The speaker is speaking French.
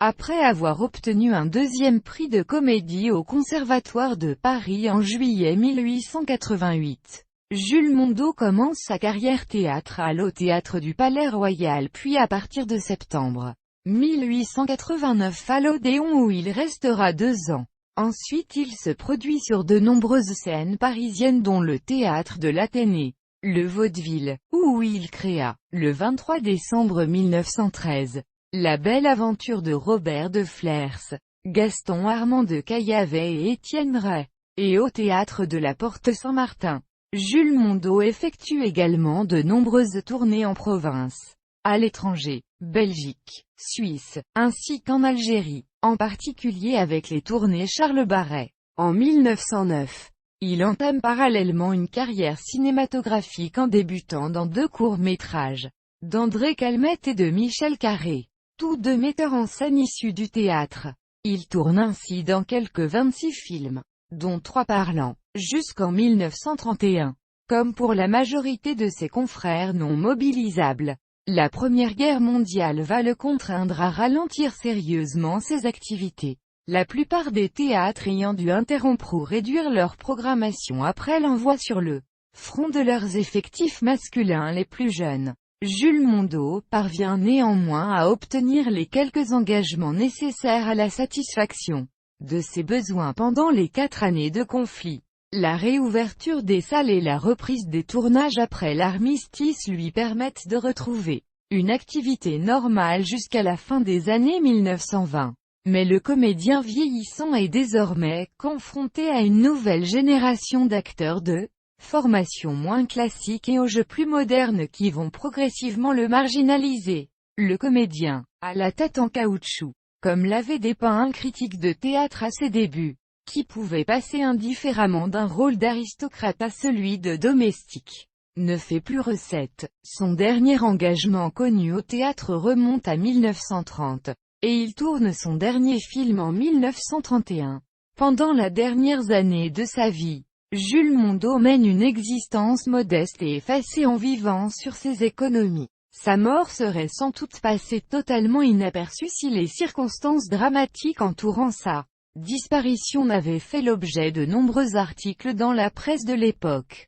Après avoir obtenu un deuxième prix de comédie au Conservatoire de Paris en juillet 1888, Jules Mondeau commence sa carrière théâtrale au Théâtre du Palais-Royal puis à partir de septembre 1889 à l'Odéon où il restera 2 ans. Ensuite il se produit sur de nombreuses scènes parisiennes dont le Théâtre de l'Athénée, le Vaudeville, où il créa, le 23 décembre 1913, La Belle Aventure de Robert de Flers, Gaston Armand de Caillavet et Étienne Ray, et au Théâtre de la Porte-Saint-Martin. Jules Mondeau effectue également de nombreuses tournées en province, à l'étranger, Belgique, Suisse, ainsi qu'en Algérie, en particulier avec les tournées Charles Barret. En 1909, il entame parallèlement une carrière cinématographique en débutant dans 2 courts-métrages, d'André Calmette et de Michel Carré, tous 2 metteurs en scène issus du théâtre. Il tourne ainsi dans quelques 26 films, dont 3 parlants, jusqu'en 1931. Comme pour la majorité de ses confrères non mobilisables, la Première Guerre mondiale va le contraindre à ralentir sérieusement ses activités, la plupart des théâtres ayant dû interrompre ou réduire leur programmation après l'envoi sur le front de leurs effectifs masculins les plus jeunes. Jules Mondeau parvient néanmoins à obtenir les quelques engagements nécessaires à la satisfaction de ses besoins pendant les 4 années de conflit. La réouverture des salles et la reprise des tournages après l'armistice lui permettent de retrouver une activité normale jusqu'à la fin des années 1920. Mais le comédien vieillissant est désormais confronté à une nouvelle génération d'acteurs de formation moins classique et aux jeux plus modernes qui vont progressivement le marginaliser. Le comédien, à la tête en caoutchouc, comme l'avait dépeint un critique de théâtre à ses débuts, qui pouvait passer indifféremment d'un rôle d'aristocrate à celui de domestique, ne fait plus recette. Son dernier engagement connu au théâtre remonte à 1930, et il tourne son dernier film en 1931. Pendant les dernières années de sa vie, Jules Mondeau mène une existence modeste et effacée en vivant sur ses économies. Sa mort serait sans doute passée totalement inaperçue si les circonstances dramatiques entourant sa disparition n'avaient fait l'objet de nombreux articles dans la presse de l'époque.